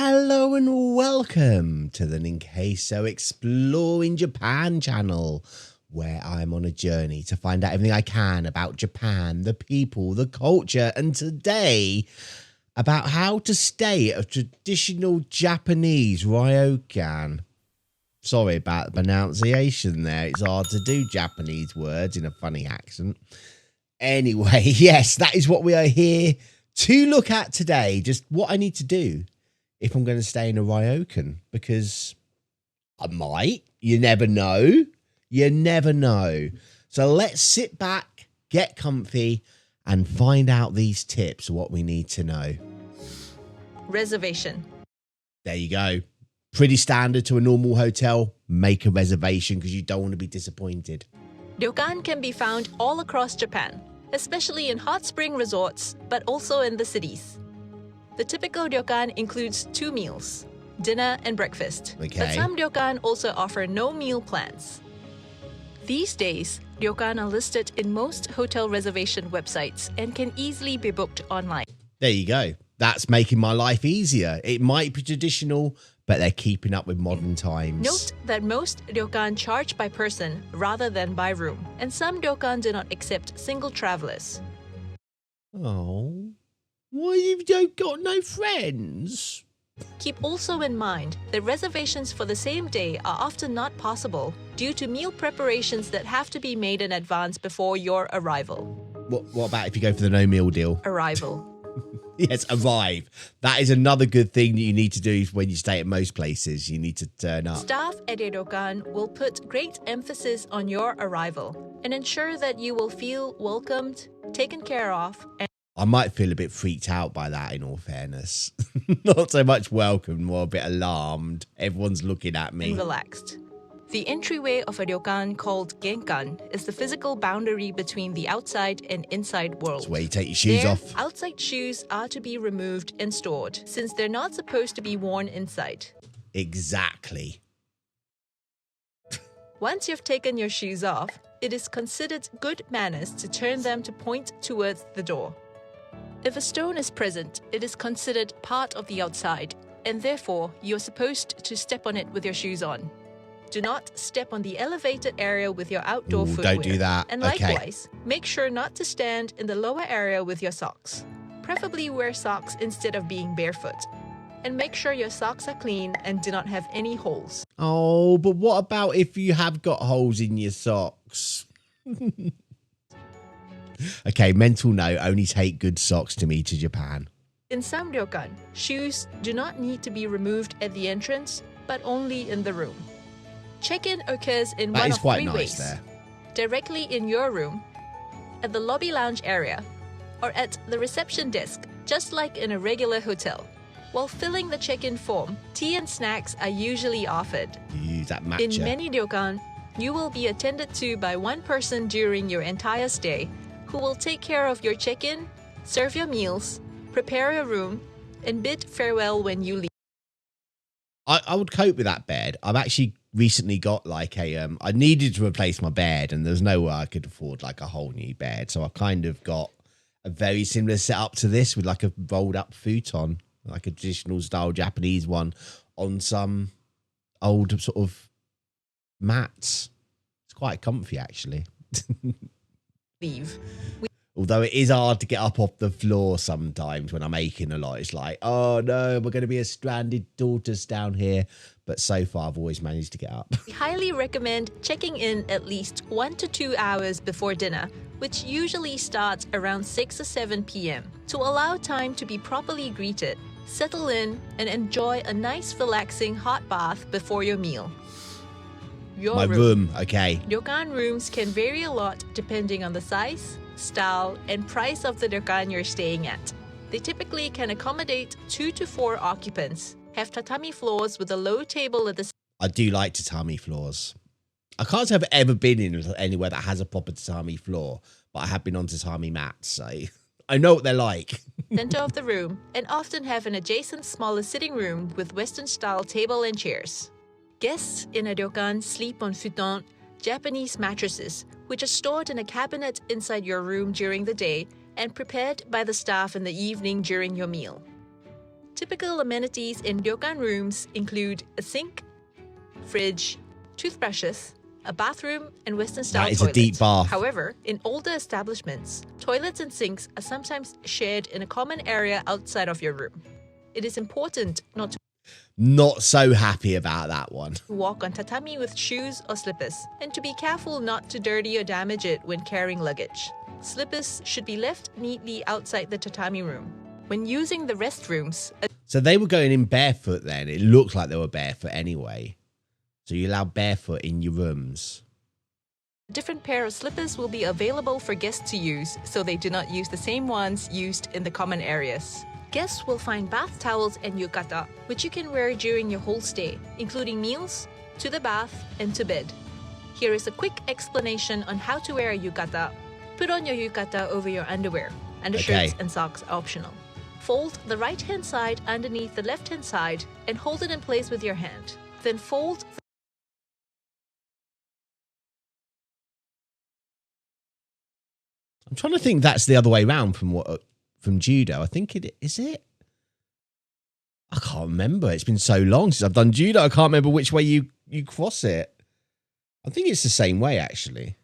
Hello and welcome to the Ninqueso Exploring Japan channel, where I'm on a journey to find out everything I can about Japan, the people, the culture, and today about how to stay at a traditional Japanese Ryokan. Sorry about the pronunciation there. It's hard to do Japanese words in a funny accent. Anyway, yes, that is what we are here to look at today. Just what I need to do if I'm going to stay in a Ryokan, because I might. You never know. You never know. So let's sit back, get comfy, and find out these tips, what we need to know. Reservation. There you go. Pretty standard to a normal hotel. Make a reservation because you don't want to be disappointed. Ryokan can be found all across Japan, especially in hot spring resorts, but also in the cities. The typical ryokan includes 2 meals, dinner and breakfast. Okay. But some ryokan also offer no meal plans. These days, ryokan are listed in most hotel reservation websites and can easily be booked online. There you go. That's making my life easier. It might be traditional, but they're keeping up with modern times. Note that most ryokan charge by person rather than by room, and some ryokan do not accept single travelers. Oh, why you got no friends? Keep also in mind that reservations for the same day are often not possible due to meal preparations that have to be made in advance before your arrival. What about if you go for the no meal deal? Arrival. Yes, arrive. That is another good thing that you need to do when you stay at most places. You need to turn up. Staff at a ryokan will put great emphasis on your arrival and ensure that you will feel welcomed, taken care of, and I might feel a bit freaked out by that, in all fairness. Not so much welcome, more a bit alarmed. Everyone's looking at me. relaxed. The entryway of a ryokan called genkan is the physical boundary between the outside and inside world. It's where you take your shoes There, off. outside shoes are to be removed and stored, since they're not supposed to be worn inside. Exactly. Once you've taken your shoes off, it is considered good manners to turn them to point towards the door. If a stone is present, it is considered part of the outside, and therefore you're supposed to step on it with your shoes on. Do not step on the elevated area with your outdoor Ooh, footwear. don't do that. And Okay. likewise, make sure not to stand in the lower area with your socks. Preferably wear socks instead of being barefoot. And make sure your socks are clean and do not have any holes. Oh, but what about if you have got holes in your socks? Okay, mental note, only take good socks to me to Japan. In some ryokan, shoes do not need to be removed at the entrance, but only in the room. Check-in occurs in That one is of quite 3 nice ways. there. Directly in your room, at the lobby lounge area, or at the reception desk, just like in a regular hotel. While filling the check-in form, tea and snacks are usually offered. You use that matcha. In many ryokan, you will be attended to by one person during your entire stay, who will take care of your check-in, serve your meals, prepare your room, and bid farewell when you leave. I would cope with that bed. I've actually recently got like a I needed to replace my bed, and there's no way I could afford like a whole new bed, so I kind of got a very similar setup to this with like a rolled up futon, like a traditional style Japanese one, on some old sort of mats. It's quite comfy actually. Leave. Although it is hard to get up off the floor sometimes when I'm aching a lot. It's like, oh no, we're going to be a stranded tortoise down here. But so far, I've always managed to get up. We highly recommend checking in at least 1 to 2 hours before dinner, which usually starts around 6 or 7 p.m. to allow time to be properly greeted, settle in, and enjoy a nice relaxing hot bath before your meal. Your My room, okay. Ryokan rooms can vary a lot depending on the size, style, and price of the ryokan you're staying at. They typically can accommodate 2 to 4 occupants, have tatami floors with a low table at the I do like tatami floors. I can't say I've ever been in anywhere that has a proper tatami floor, but I have been on tatami mats, so I know what they're like. center of the room, and often have an adjacent smaller sitting room with Western-style table and chairs. Guests in a ryokan sleep on futon, Japanese mattresses, which are stored in a cabinet inside your room during the day and prepared by the staff in the evening during your meal. Typical amenities in ryokan rooms include a sink, fridge, toothbrushes, a bathroom, and Western-style toilet. That is a deep bath. However, in older establishments, toilets and sinks are sometimes shared in a common area outside of your room. It is important not to Not so happy about that one. walk on tatami with shoes or slippers, and to be careful not to dirty or damage it when carrying luggage. Slippers should be left neatly outside the tatami room. When using the restrooms, So they were going in barefoot then. It looked like they were barefoot anyway. So you allow barefoot in your rooms. a different pair of slippers will be available for guests to use, so they do not use the same ones used in the common areas. Guests will find bath towels and yukata, which you can wear during your whole stay, including meals, to the bath, and to bed. Here is a quick explanation on how to wear a yukata. Put on your yukata over your underwear. Undershirts Okay. and socks are optional. Fold the right-hand side underneath the left-hand side and hold it in place with your hand. Then fold I'm trying to think that's the other way around from judo. I think it is it. I can't remember. It's been so long since I've done judo. I can't remember which way you cross it. I think it's the same way actually.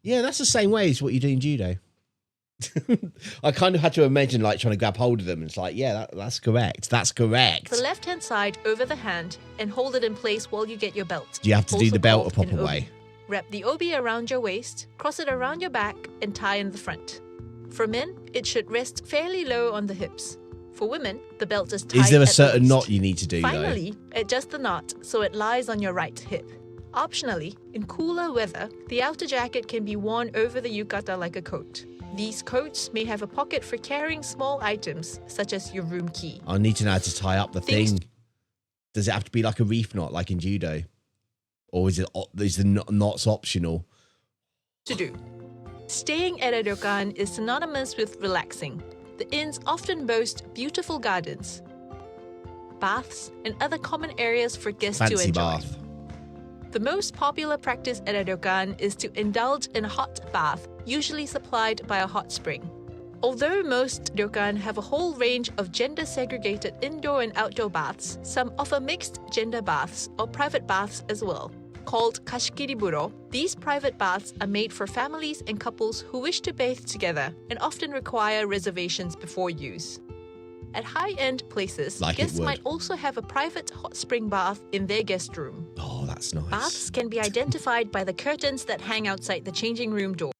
Yeah, that's the same way as what you do in judo. I kind of had to imagine like trying to grab hold of them. And it's like, yeah, that's correct. That's correct. the left-hand side over the hand and hold it in place while you get your belt. Do you have to do Also the belt a called proper an obi. way? Wrap the obi around your waist, cross it around your back, and tie in the front. For men, it should rest fairly low on the hips. For women, the belt is tied Is there a at the certain waist. knot you need to do though? Finally, adjust the knot so it lies on your right hip. Optionally, in cooler weather, the outer jacket can be worn over the yukata like a coat. These coats may have a pocket for carrying small items, such as your room key. I need to know how to tie up the Things- thing. Does it have to be like a reef knot like in judo? Or is the knots optional? To do. Staying at a ryokan is synonymous with relaxing. The inns often boast beautiful gardens, baths, and other common areas for guests to Fancy enjoy. bath. The most popular practice at a ryokan is to indulge in a hot bath, usually supplied by a hot spring. Although most ryokan have a whole range of gender-segregated indoor and outdoor baths, some offer mixed gender baths or private baths as well. Called kashikiri-buro, these private baths are made for families and couples who wish to bathe together and often require reservations before use. At high-end places, Like it guests would. might also have a private hot spring bath in their guest room. Oh, that's nice. Baths can be identified by the curtains that hang outside the changing room door.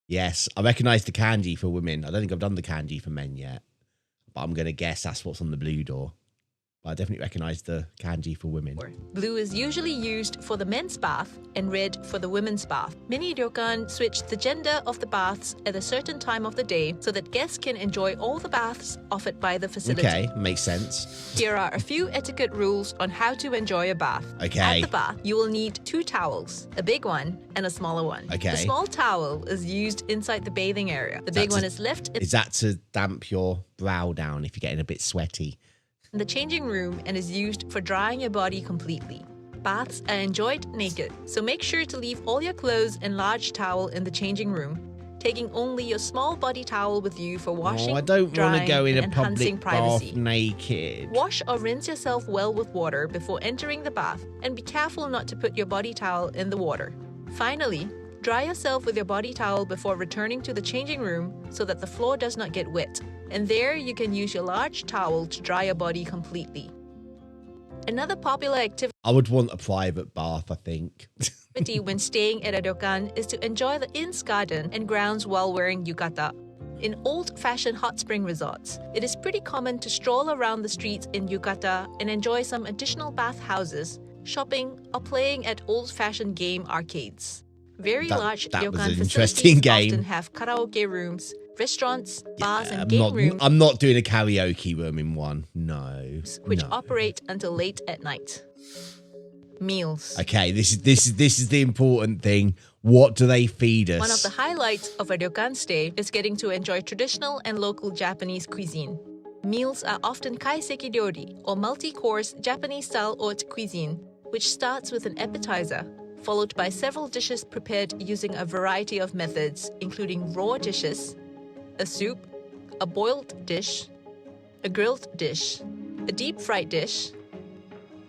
Yes, I recognise the kanji for women. I don't think I've done the kanji for men yet. But I'm going to guess that's what's on the blue door. But I definitely recognise the kanji for women. Blue is usually used for the men's bath and red for the women's bath. Many ryokan switch the gender of the baths at a certain time of the day so that guests can enjoy all the baths offered by the facility. Okay, makes sense. Here are a few etiquette rules on how to enjoy a bath. Okay. At the bath, you will need 2 towels, a big one and a smaller one. Okay. The small towel is used inside the bathing area. The big That's one a- is left in Is that to damp your brow down if you're getting a bit sweaty? the changing room and is used for drying your body completely. Baths are enjoyed naked, so make sure to leave all your clothes and large towel in the changing room, taking only your small body towel with you for washing, Oh, I don't want to drying, go in and a enhancing public privacy. bath naked. Wash or rinse yourself well with water before entering the bath, and be careful not to put your body towel in the water. Finally, dry yourself with your body towel before returning to the changing room so that the floor does not get wet. And there you can use your large towel to dry your body completely. Another popular activity I would want a private bath, I think. when staying at a ryokan is to enjoy the inn's garden and grounds while wearing yukata. In old-fashioned hot spring resorts, it is pretty common to stroll around the streets in yukata and enjoy some additional bath houses, shopping, or playing at old-fashioned game arcades. Very large that was ryokan an facilities interesting game. often have karaoke rooms, restaurants, bars, and I'm game not, rooms I'm not doing a karaoke room in one. No. which no. operate until late at night. Meals. Okay, this is the important thing. What do they feed us? One of the highlights of a ryokan stay is getting to enjoy traditional and local Japanese cuisine. Meals are often kaiseki ryori, or multi-course Japanese-style haute cuisine, which starts with an appetizer, followed by several dishes prepared using a variety of methods, including raw dishes, a soup, a boiled dish, a grilled dish, a deep fried dish,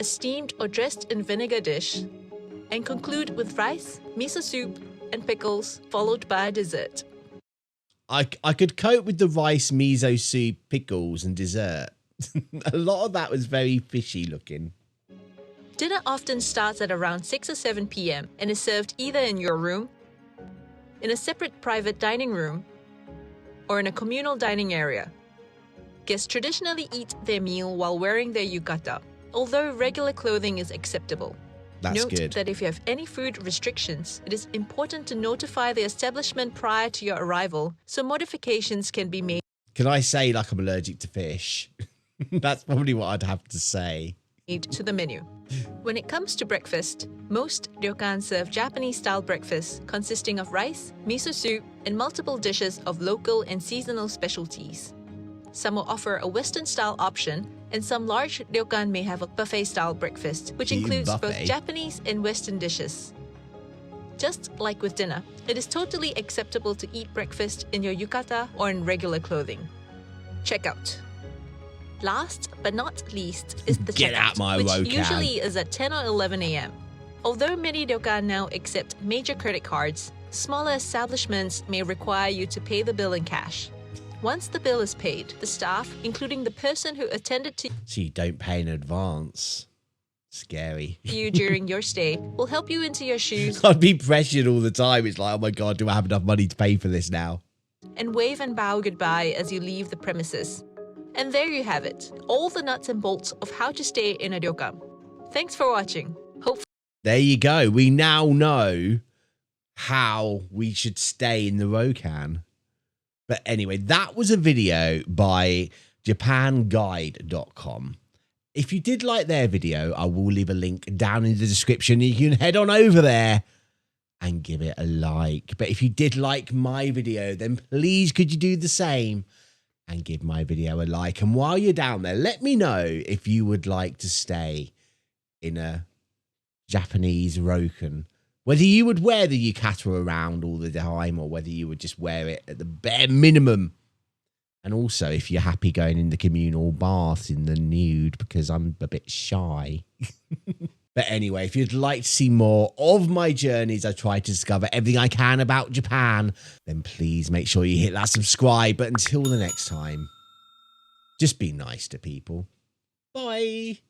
a steamed or dressed in vinegar dish, and conclude with rice, miso soup, and pickles, followed by a dessert. I could cope with the rice, miso soup, pickles, and dessert. A lot of that was very fishy looking. Dinner often starts at around 6 or 7 p.m. and is served either in your room, in a separate private dining room, or in a communal dining area. Guests traditionally eat their meal while wearing their yukata, although regular clothing is acceptable. That's Note good. that if you have any food restrictions, it is important to notify the establishment prior to your arrival so modifications can be made. Can I say like I'm allergic to fish? That's probably what I'd have to say. To the menu. When it comes to breakfast, most ryokan serve Japanese-style breakfast consisting of rice, miso soup, and multiple dishes of local and seasonal specialties. Some will offer a Western-style option, and some large ryokan may have a buffet-style breakfast, which includes both Japanese and Western dishes. Just like with dinner, it is totally acceptable to eat breakfast in your yukata or in regular clothing. Checkout. Last but not least is the Get out checkout, my which Ryokan. usually is at 10 or 11 a.m. Although many ryokan now accept major credit cards, smaller establishments may require you to pay the bill in cash. Once the bill is paid, the staff, including the person who attended to So you don't pay in advance. Scary. you during your stay, will help you into your shoes I'd be pressured all the time. It's like, oh my God, do I have enough money to pay for this now? and wave and bow goodbye as you leave the premises. And there you have it, all the nuts and bolts of how to stay in a ryokan. Thanks for watching. There you go. We now know how we should stay in the Ryokan. But anyway, that was a video by japanguide.com. If you did like their video, I will leave a link down in the description. You can head on over there and give it a like. But if you did like my video, then please could you do the same and give my video a like. And while you're down there, let me know if you would like to stay in a Japanese Ryokan. Whether you would wear the yukata around all the time or whether you would just wear it at the bare minimum. And also if you're happy going in the communal baths in the nude, because I'm a bit shy. But anyway, if you'd like to see more of my journeys, I try to discover everything I can about Japan, then please make sure you hit that subscribe. But until the next time, just be nice to people. Bye.